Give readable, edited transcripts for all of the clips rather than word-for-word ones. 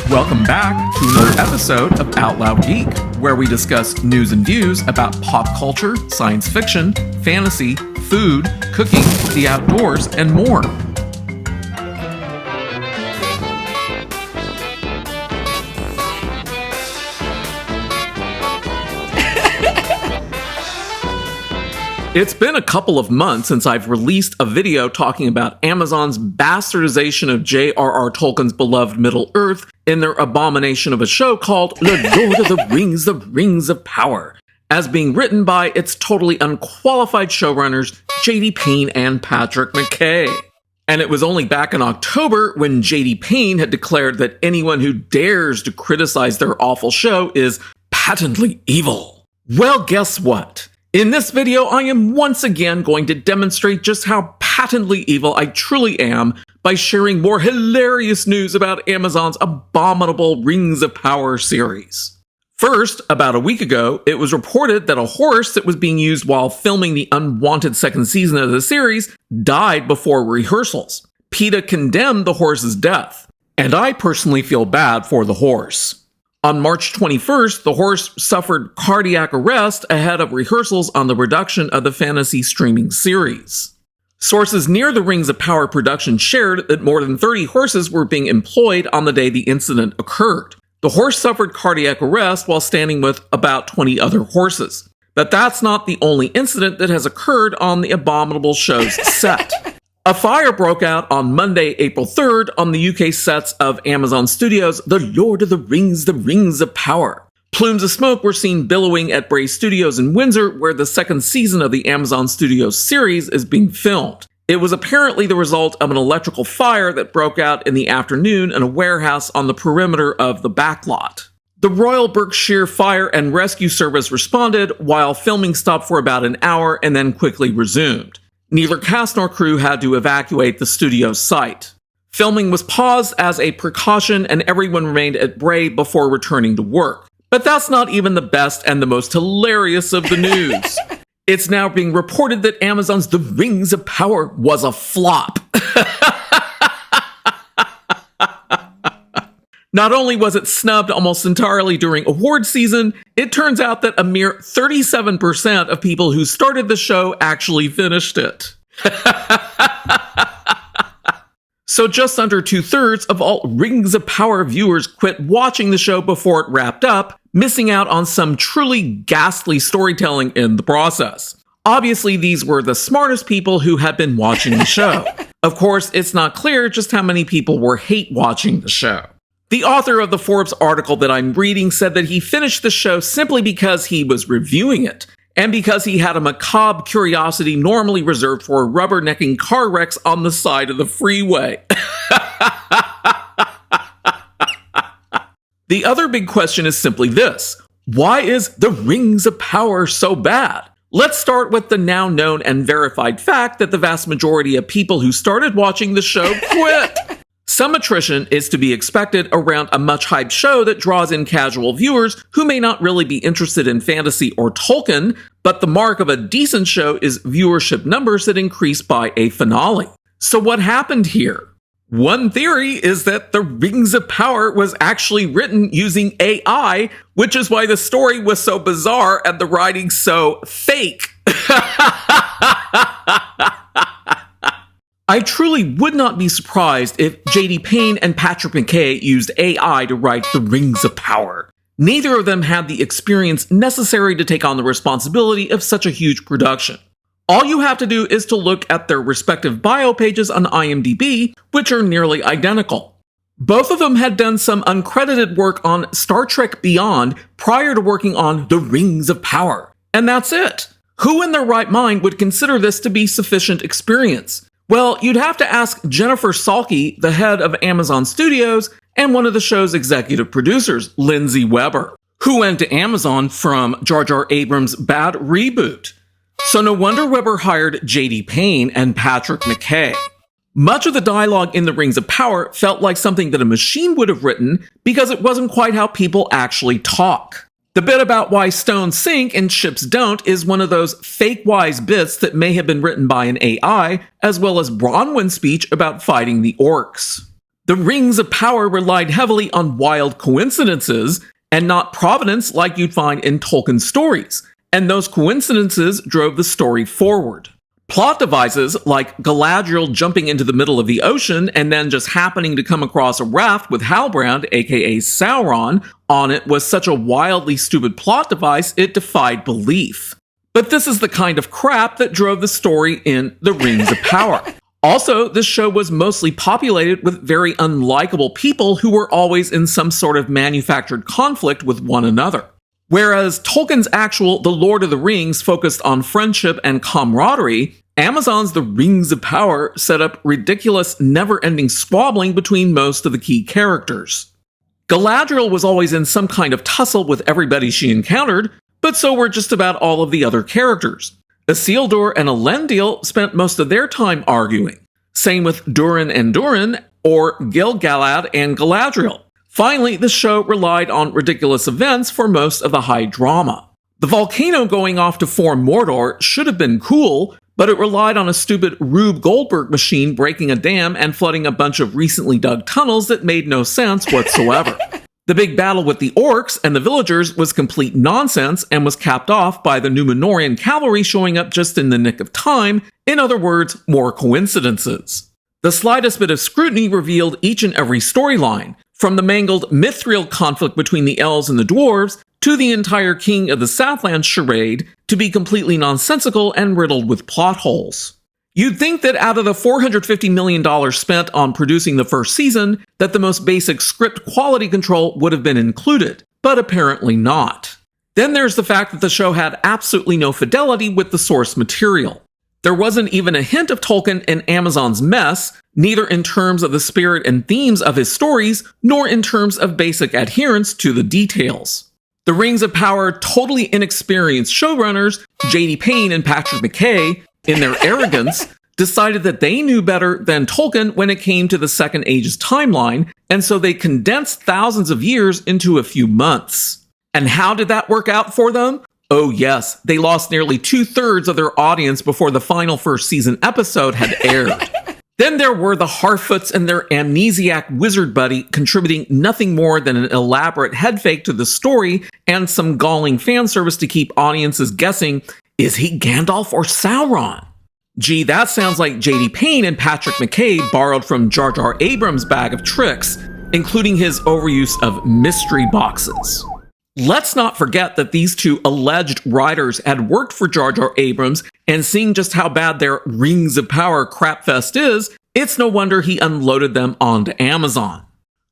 Welcome back to another episode of Out Loud Geek, where we discuss news and views about pop culture, science fiction, fantasy, food, cooking, the outdoors, and more. It's been a couple of months since I've released a video talking about Amazon's bastardization of J.R.R. Tolkien's beloved Middle-earth in their abomination of a show called The Lord of the Rings of Power, as being written by its totally unqualified showrunners J.D. Payne and Patrick McKay. And it was only back in October when J.D. Payne had declared that anyone who dares to criticize their awful show is patently evil. Well, guess what? In this video, I am once again going to demonstrate just how patently evil I truly am by sharing more hilarious news about Amazon's abominable Rings of Power series. First, about a week ago, it was reported that a horse that was being used while filming the unwanted second season of the series died before rehearsals. PETA condemned the horse's death, and I personally feel bad for the horse. On March 21st, the horse suffered cardiac arrest ahead of rehearsals on the production of the fantasy streaming series. Sources near the Rings of Power production shared that more than 30 horses were being employed on the day the incident occurred. The horse suffered cardiac arrest while standing with about 20 other horses. But that's not the only incident that has occurred on the abominable show's set. A fire broke out on Monday, April 3rd on the UK sets of Amazon Studios' The Lord of the Rings of Power. Plumes of smoke were seen billowing at Bray Studios in Windsor, where the second season of the Amazon Studios series is being filmed. It was apparently the result of an electrical fire that broke out in the afternoon in a warehouse on the perimeter of the backlot. The Royal Berkshire Fire and Rescue Service responded, while filming stopped for about an hour and then quickly resumed. Neither cast nor crew had to evacuate the studio site. Filming was paused as a precaution and everyone remained at Bray before returning to work. But that's not even the best and the most hilarious of the news. It's now being reported that Amazon's The Rings of Power was a flop. Not only was it snubbed almost entirely during award season, it turns out that a mere 37% of people who started the show actually finished it. So just under 2/3 of all Rings of Power viewers quit watching the show before it wrapped up, missing out on some truly ghastly storytelling in the process. Obviously, these were the smartest people who had been watching the show. Of course, it's not clear just how many people were hate watching the show. The author of the Forbes article that I'm reading said that he finished the show simply because he was reviewing it, and because he had a macabre curiosity normally reserved for rubbernecking car wrecks on the side of the freeway. The other big question is simply this: why is The Rings of Power so bad? Let's start with the now known and verified fact that the vast majority of people who started watching the show quit. Some attrition is to be expected around a much-hyped show that draws in casual viewers who may not really be interested in fantasy or Tolkien, but the mark of a decent show is viewership numbers that increase by a finale. So what happened here? One theory is that The Rings of Power was actually written using AI, which is why the story was so bizarre and the writing so fake. I truly would not be surprised if J.D. Payne and Patrick McKay used AI to write The Rings of Power. Neither of them had the experience necessary to take on the responsibility of such a huge production. All you have to do is to look at their respective bio pages on IMDb, which are nearly identical. Both of them had done some uncredited work on Star Trek Beyond prior to working on The Rings of Power. And that's it. Who in their right mind would consider this to be sufficient experience? Well, you'd have to ask Jennifer Salke, the head of Amazon Studios, and one of the show's executive producers, Lindsay Weber, who went to Amazon from J.R.R. Abrams' bad reboot. So no wonder Weber hired J.D. Payne and Patrick McKay. Much of the dialogue in The Rings of Power felt like something that a machine would have written because it wasn't quite how people actually talk. The bit about why stones sink and ships don't is one of those fake-wise bits that may have been written by an AI, as well as Bronwyn's speech about fighting the orcs. The Rings of Power relied heavily on wild coincidences and not providence like you'd find in Tolkien's stories, and those coincidences drove the story forward. Plot devices like Galadriel jumping into the middle of the ocean and then just happening to come across a raft with Halbrand, aka Sauron, on it was such a wildly stupid plot device it defied belief. But this is the kind of crap that drove the story in The Rings of Power. Also, this show was mostly populated with very unlikable people who were always in some sort of manufactured conflict with one another. Whereas Tolkien's actual The Lord of the Rings focused on friendship and camaraderie, Amazon's The Rings of Power set up ridiculous, never-ending squabbling between most of the key characters. Galadriel was always in some kind of tussle with everybody she encountered, but so were just about all of the other characters. Isildur and Elendil spent most of their time arguing. Same with Durin and Durin, or Gil-galad and Galadriel. Finally, the show relied on ridiculous events for most of the high drama. The volcano going off to form Mordor should have been cool, but it relied on a stupid Rube Goldberg machine breaking a dam and flooding a bunch of recently dug tunnels that made no sense whatsoever. The big battle with the orcs and the villagers was complete nonsense and was capped off by the Númenórean cavalry showing up just in the nick of time, in other words, more coincidences. The slightest bit of scrutiny revealed each and every storyline, from the mangled Mithril conflict between the elves and the dwarves, to the entire King of the Southland charade, to be completely nonsensical and riddled with plot holes. You'd think that out of the $450 million spent on producing the first season, that the most basic script quality control would have been included, but apparently not. Then there's the fact that the show had absolutely no fidelity with the source material. There wasn't even a hint of Tolkien in Amazon's mess, neither in terms of the spirit and themes of his stories, nor in terms of basic adherence to the details. The Rings of Power totally inexperienced showrunners, J.D. Payne and Patrick McKay, in their arrogance, decided that they knew better than Tolkien when it came to the Second Age's timeline, and so they condensed thousands of years into a few months. And how did that work out for them? Oh yes, they lost nearly 2/3 of their audience before the final first season episode had aired. Then there were the Harfoots and their amnesiac wizard buddy contributing nothing more than an elaborate headfake to the story and some galling fan service to keep audiences guessing, is he Gandalf or Sauron? Gee, that sounds like J.D. Payne and Patrick McKay borrowed from J.R.R. Abrams' bag of tricks, including his overuse of mystery boxes. Let's not forget that these two alleged writers had worked for J.R.R. Abrams, and seeing just how bad their Rings of Power crapfest is, it's no wonder he unloaded them onto Amazon.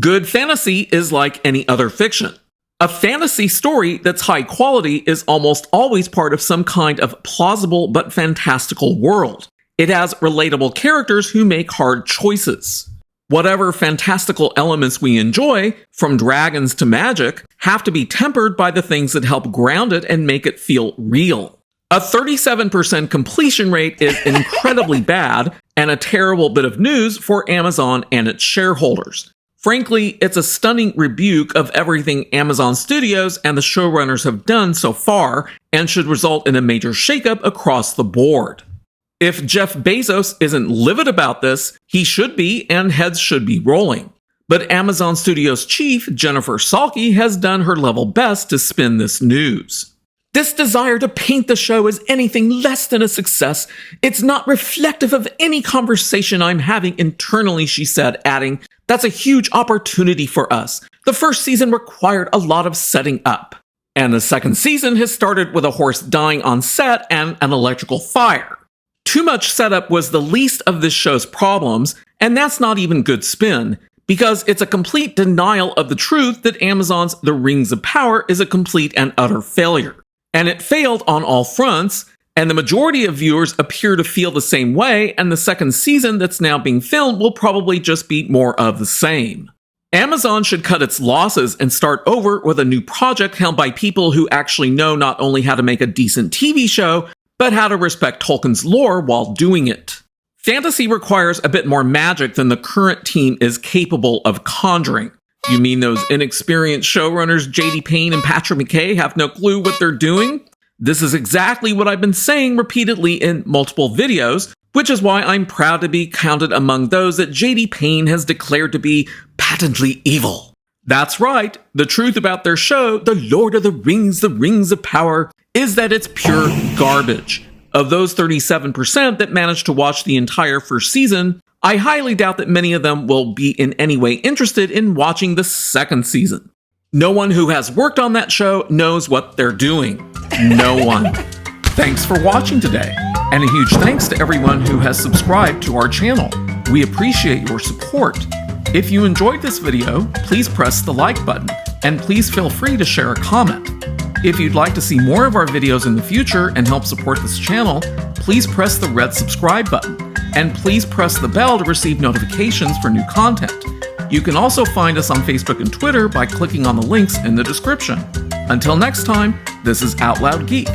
Good fantasy is like any other fiction. A fantasy story that's high quality is almost always part of some kind of plausible but fantastical world. It has relatable characters who make hard choices. Whatever fantastical elements we enjoy, from dragons to magic, have to be tempered by the things that help ground it and make it feel real. A 37% completion rate is incredibly bad and a terrible bit of news for Amazon and its shareholders. Frankly, it's a stunning rebuke of everything Amazon Studios and the showrunners have done so far and should result in a major shakeup across the board. If Jeff Bezos isn't livid about this, he should be, and heads should be rolling. But Amazon Studios chief Jennifer Salke has done her level best to spin this news. This desire to paint the show as anything less than a success, it's not reflective of any conversation I'm having internally, she said, adding, "That's a huge opportunity for us. The first season required a lot of setting up. And the second season has started with a horse dying on set and an electrical fire. Too much setup was the least of this show's problems, and that's not even good spin, because it's a complete denial of the truth that Amazon's The Rings of Power is a complete and utter failure. And it failed on all fronts, and the majority of viewers appear to feel the same way, and the second season that's now being filmed will probably just be more of the same. Amazon should cut its losses and start over with a new project held by people who actually know not only how to make a decent TV show, but how to respect Tolkien's lore while doing it. Fantasy requires a bit more magic than the current team is capable of conjuring. You mean those inexperienced showrunners J.D. Payne and Patrick McKay have no clue what they're doing? This is exactly what I've been saying repeatedly in multiple videos, which is why I'm proud to be counted among those that J.D. Payne has declared to be patently evil. That's right, the truth about their show, The Lord of the Rings of Power, is that it's pure garbage. Of those 37% that managed to watch the entire first season, I highly doubt that many of them will be in any way interested in watching the second season. No one who has worked on that show knows what they're doing. No one. Thanks for watching today, and a huge thanks to everyone who has subscribed to our channel. We appreciate your support. If you enjoyed this video, please press the like button, and please feel free to share a comment. If you'd like to see more of our videos in the future and help support this channel, please press the red subscribe button, and please press the bell to receive notifications for new content. You can also find us on Facebook and Twitter by clicking on the links in the description. Until next time, this is Out Loud Geek.